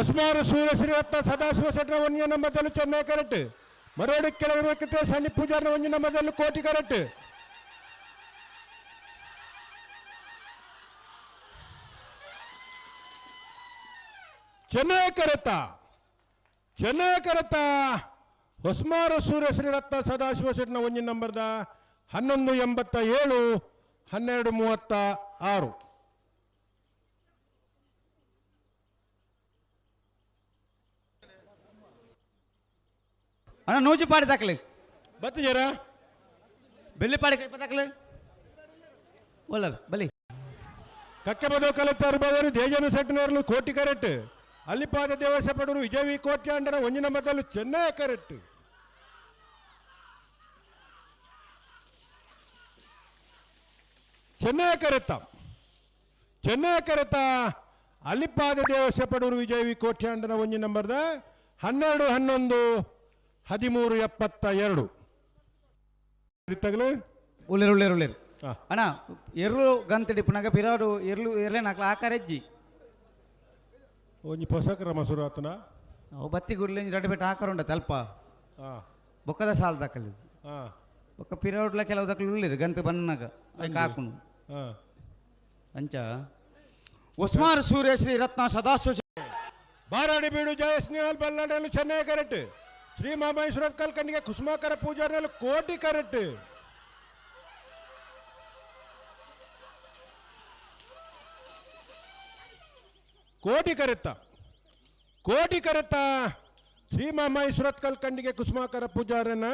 ಹೊಸಮಾರು ಸೂರ್ಯ ಶ್ರೀರತ್ನ ಸದಾಶಿವ ಶೆಟ್ಟರ ಒಂಜಿ ನಂಬರ್ದಲ್ಲೂ ಚೆನ್ನೈ ಕರೆಕ್ಟ್. ಮರೋಡಿ ಕೆಳಗೆ ಸಣ್ಣ ಪೂಜಾರನ ಒಂಜಿ ನಂಬರ್ದಲ್ಲೂ ಕೋಟಿ ಕರೆಕ್ಟ್. ಚೆನ್ನೈ ಕರೆತ ಹೊಸಮಾರು ಸೂರ್ಯ ಶ್ರೀರತ್ನ ಸದಾಶಿವ ಶೆಟ್ಟನ ಒಂಜಿ ನಂಬರ್ದ 1187 1236. ಅಣ್ಣ ನೂಜಿ ಪಾಡಿ ದಾಖಲೆ ಬತ್ತು ಜರ ಬೆಳ್ಳಿ ಪಾಡಿ ಕೈ ದಾಖಲೆ ಒಳ್ಳೆ ಬಲಿ ಕಕ್ಕೆ ಬದೋ ಕಲೆಕ್ಟರ್ ಬದಲು ದೇಜನು ಸೆಟ್ನರ್ಲು ಕೋಟಿ ಕರೆಕ್ಟ್. ಅಲ್ಲಿಪಾದ ದೇವಸ ಪಡೂರು ವಿಜಯವಿ ಕೋಟ್ಯಾಂಡನ ಒಂಜಿನ ಮೊದಲು ಚೆನ್ನೈ ಕರೆಕ್ಟ್. ಚೆನ್ನೈ ಕರೆತ ಅಲ್ಲಿಪಾದ ದೇವಸ ಪಡೂರು ವಿಜಯವಿ ಕೋಟ್ಯಾಂಡನ ಒಂಜಿ ನಂಬರ್ದ 12-11-13-72. ಉಳ್ಳೇರು ಅಣ್ಣ ಎರ್ಲು ಗಂತಡಿ ಪುನಗ ಪಿರಾಡು ಎರ್ಲು ಎರ್ಲೆ ನಾಕ್ಲ ಆಕಾರೆಜ್ಜಿ ಒಂಜಿ ಹೊಸ ಕ್ರಮ ಶುರು ಆತನ ಅವು ಬತ್ತಿ ಗುಡ್ಲಿ ರಡ್ಡು ಬೆಟ್ಟ ಆಕಾರ ಉಂಡ ತಲ್ಪ ಬೊಕ್ಕದ ಸಾಲ ದಕ್ಕಲಿ ಬೊಕ್ಕ ಪಿರಾಡ್ಲ ಕೆಲವು ದಕ್ಕಲು ಉಳ್ಳಿರು ಗಂತ ಬನ್ನಾಗ ಅದಕ್ಕೆ ಹಾಕುನು ಅಂಚ ಉಸ್ಮಾರ್ ಸೂರ್ಯ ಶ್ರೀ ರತ್ನ ಸದಾಶಿವ ಬಾರಾಡಿ ಬೀಡು ಜಯ ಸ್ನೇಹಲ್ ಬಲ್ಲಾಡಲು ಚೆನ್ನೈ ಕರೆಕ್ಟ್. ಶ್ರೀ ಮಾಮೇಶ್ವರ ಕಲ್ಕಂಡಿಗೆ ಕುಸುಮಾಕರ ಪೂಜಾರನಲ್ಲಿ ಕೋಟಿ ಕರೆಕ್ಟ್. ಕೋಟಿ ಕರೆತ ಶ್ರೀ ಮಾಮೇಶ್ವರ ಕಲ್ಕಂಡಿಗೆ ಕುಸುಮಾಕರ ಪೂಜಾರನ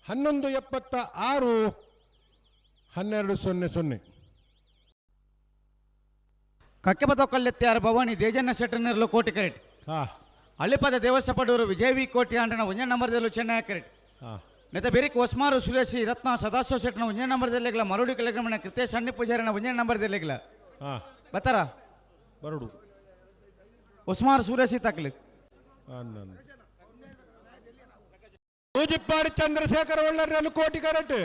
1176-1200. ಕಕ್ಕೆ ಬದೊಕ್ಕಲ್ಲೆತ್ತಾರ ಭವಾನಿ ದೇಜನ್ನ ಸೆಟ್ಟರ್ನರ್ಲು ಕೋಟಿ ಕರೆಕ್ಟ್. ಅಳ್ಳಿಪದ ದೇವಸ ಪಡೂರು ವಿಜಯವಿ ಕೋಟಿ ಆಂಡನ ಒಂಜೇ ನಂಬರ್ದಲ್ಲೂ ಚೆನ್ನೈ ಕರೆಕ್ಟ್. ನೆತ ಬೆರಿಕ್ ಹೊಸ್ಮಾರು ಸುರೇಶಿ ರತ್ನ ಸದಾಶಿವ ಶೆಟ್ಟನ ಒಂಜೇ ನಂಬರ್ದಲ್ಲಿಗಲ ಮರುಡಿ ಕೆಳಗಮನ ಕೃತ್ಯ ಸಣ್ಣ ಪೂಜಾರನ ಒಂಜೇ ನಂಬರ್ದಲ್ಲಿಗಲ ಬತ್ತಾರ ಬರುಡು ಹೊಸ್ಮಾರು ಸುರೇಶಿ ತಕ್ಲಿ ಪೂಜಿಪ್ಪಾಡಿ ಚಂದ್ರಶೇಖರ ಒಳ್ಳರ್ನಲ್ಲೂ ಕೋಟಿ ಕರೆಕ್ಟ್.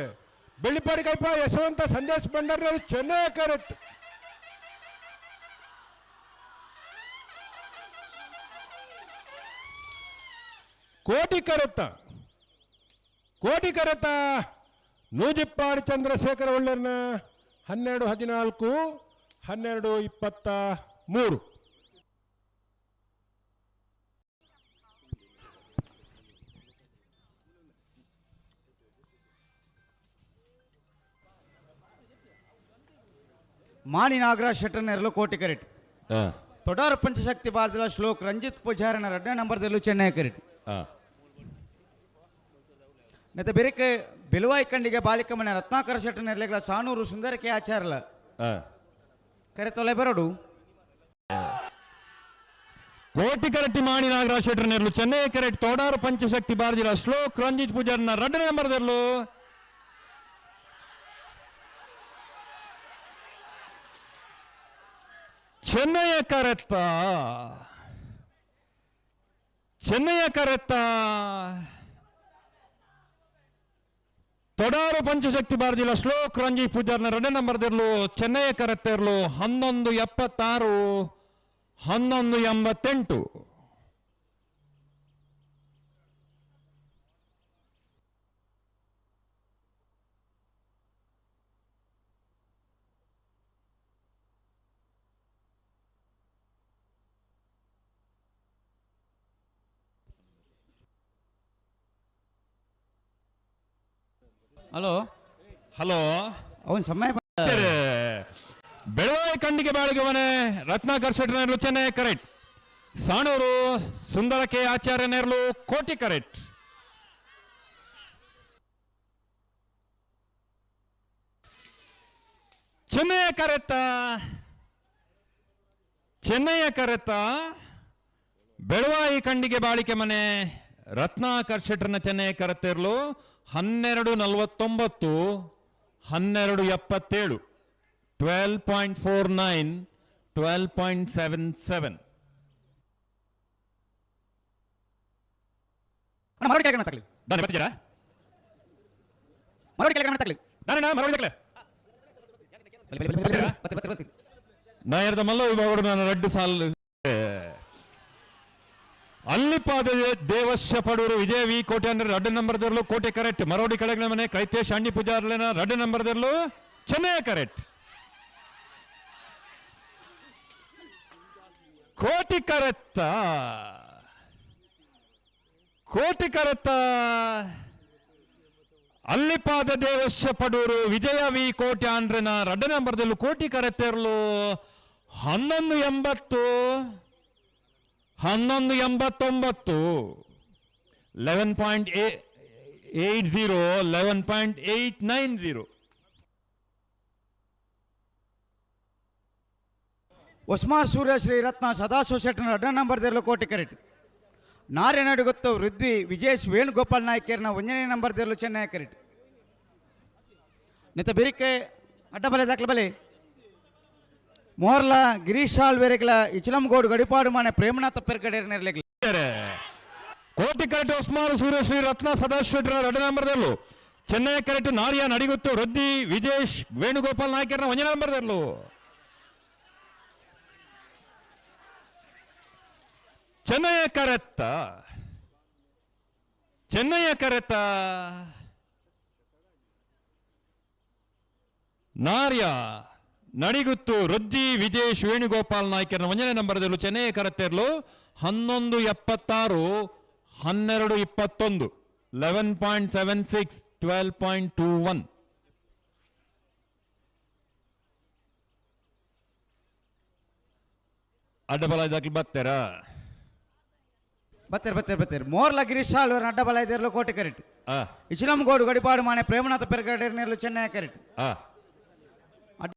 ಬೆಳ್ಳಿಪಾಡಿ ಕೈಪ ಯಶವಂತ ಸಂದೇಶ್ ಬಂಡರ್ನಲ್ಲೂ ಚೆನ್ನೈ ಕರೆಕ್ಟ್. ಕೋಟಿ ಕರೆತ ನೂಜಿಪ್ಪಾಡಿ ಚಂದ್ರಶೇಖರ ಒಳ್ಳೆರ್ನ 12-14-12-23. ಮಾಣಿ ನಾಗರಾಜ್ ಶೆಟ್ಟರ್ನರ್ಲು ಕೋಟಿ ಕರೆಕ್ಟ್. ತೊಡಾರು ಪಂಚಶಕ್ತಿ ಭಾರತದ ಶ್ಲೋಕ್ ರಂಜಿತ್ ಪೂಜಾರನ 2ನೇ ನಂಬರ್ದಲ್ಲೂ ಚೆನ್ನೈ ಕರೆಕ್ಟ್. ನೆತ ಬೆರಿಕೆ ಬೆಲುವಾಯಿ ಕಂಡಿಗೆ ಬಾಳಿಕಮ್ಮನ ರತ್ನಾಕರ ಶೆಟ್ಟರ್ನರ್ಲೆಗಳ ಸಾನೂರು ಸುಂದರಕ್ಕೆ ಆಚಾರಲ ಕರೆ ತೊಲೆ ಬರಡು ಕೋಟಿ ಕರೆಕ್ಟ್. ಮಾಣಿ ನಾಗರಾಜ್ ಶೆಟ್ಟರ್ನರ್ಲು ಚೆನ್ನೈ ಕರೆಕ್ಟ್. ತೊಡಾರು ಪಂಚಶಕ್ತಿ ಭಾರತದ ಶ್ಲೋಕ್ ರಂಜಿತ್ ಪೂಜಾರನ 2ನೇ ನಂಬರ್ದಲ್ಲೂ ಚೆನ್ನೈ ಕರೆತ್ತ. ತೊಡಾರು ಪಂಚಶಕ್ತಿ ಭಾರತಿಲ ಶ್ಲೋಕ್ ರಂಜಿ ಪೂಜಾರ್ನ 2ನೇ ನಂಬರ್ದಿರ್ಲು ಚೆನ್ನೈ ಕರೆತ್ತಿರ್ಲು 11-76-11-88. ಹಲೋ ಅವನ್ ಸಮಯ ಬೆಳವಾಯಿ ಕಂಡಿಗೆ ಬಾಳಿಗೆ ಮನೆ ರತ್ನಾಕರ್ ಶೆಟ್ಟರ್ನರ್ಲು ಚೆನ್ನೈ ಕರೆಕ್ಟ್. ಸಾಣೂರು ಸುಂದರ ಕೆ ಆಚಾರ್ಯನರ್ಲು ಕೋಟಿ ಕರೆಕ್ಟ್. ಚೆನ್ನೈ ಕರೆತ ಬೆಳವಾಯಿ ಕಂಡಿಗೆ ಬಾಳಿಕೆ ಮನೆ ರತ್ನಾಕರ್ ಶೆಟ್ಟರ್ನ ಚೆನ್ನೈ ಕರೆತ್ತಿರ್ಲು 12-49-12-77 12.49-12.77. ನಾ ಎರಡು ಮಲ್ಲ ವಿಭಾಗ ನಾನು 2 ಸಾಲು ಅಲ್ಲಿಪಾದ ದೇವಸ್ಯ ಪಡೂರು ವಿಜಯ ವಿ ಕೋಟೆ ಅಂದ್ರೆ 2 ನಂಬರ್ದಲ್ಲೂ ಕೋಟೆ ಕರೆಕ್ಟ್. ಮರೋಡಿ ಕೆಳಗಿನ ಮನೆ ಕೈತೇಶ್ ಅಣ್ಣಿ ಪೂಜಾರ್ಲೆನ 2 ನಂಬರ್ದಲ್ಲೂ ಚೆನ್ನೈ ಕರೆಕ್ಟ್. ಕೋಟಿ ಕರೆತ್ತ ಅಲ್ಲಿಪಾದ ದೇವಸ್ಯ ಪಡೂರು ವಿಜಯ ವಿ ಕೋಟೆ ಅಂದ್ರನ 2 ನಂಬರ್ದಲ್ಲೂ ಕೋಟಿ ಕರೆತ್ತಿರಲು 1180 1189 11.80 11.890. ಒಸ್ಮಾರ್ ಸೂರ್ಯ ಶ್ರೀ ರತ್ನ ಸದಾಶಿವ ಶೆಟ್ಟನ 2 ನಂಬರ್ದಲ್ಲೂ ಕೋಟಿ ಕರೆಕ್ಟ್. ನಾರೇನಾಡು ಗೊತ್ತು ವೃದ್ಧಿ ವಿಜೇಶ್ ವೇಣುಗೋಪಾಲ್ ನಾಯ್ಕರ್ನ 1ನೇ ನಂಬರ್ದಲ್ಲೂ ಚೆನ್ನೈ ಕರೆಕ್ಟ್. ನಿತ ಬಿರಿಕೆ ಅಡ್ಡಬಲೆ ದಾಖಲೆ ಬಲೆ ಮೋರ್ಲ ಗಿರೀಶಾಲ್ ವೇರೆಗ್ಲ ಇಚಲಂಗೋಡು ಗಡಿಪಾಡು ಮಾನೆ ಪ್ರೇಮನಾಥ ಪೆರ್ಗಡೆ ನೆರಲೆಗ್ಲ ಕೋಟಿ ಕರೆಕ್ಟ್. ಒಸ್ಮಾರು ಸೂರ್ಯ ಶ್ರೀ ರತ್ನ ಸದಾಶಿವ 2 ನಂಬರ್ದಲ್ಲೂ ಚೆನ್ನೈ ಕರೆಕ್ಟ್. ನಾರಿಯ ನಡಿಗುತ್ತು ವೃದ್ಧಿ ವಿಜೇಶ್ ವೇಣುಗೋಪಾಲ್ ನಾಯ್ಕರ್ನ 1ನೇ ನಂಬರ್ದಲ್ಲೂ ಚೆನ್ನೈ ಕರೆತ್ತ ನಾರ್ಯ ನಡಿಗುತ್ತು ರೊಜ್ಜಿ ವಿಜೇಶ್ ವೇಣುಗೋಪಾಲ್ ನಾಯ್ಕರ್ನ 1ನೇ ನಂಬರ್ದಲ್ಲೂ ಚೆನ್ನೈ ಕರೆತ್ತಿರಲು 1176 1221 11.76 12.21. ಅಡ್ಡಬಲ ದಾಖಲೆ ಬರ್ತಾರಾ? ಬತ್ತೇರ್ ಮೋರ್ಲ ಗಿರೀಶಾಲ್ ವೇರ ಅಡ್ಡಬಲ ಇದೆರಲು ಕೋಟಿ ಕರೆಕ್ಟ್. ಇಚಲಂಗೋಡು ಗಡಿಪಾಡು ಮಾನೆ ಪ್ರೇಮನಾಥ ಪೆರ್ಗಡೆ ನೆರಲು ಚೆನ್ನೈ ಕರೆಕ್ಟ್.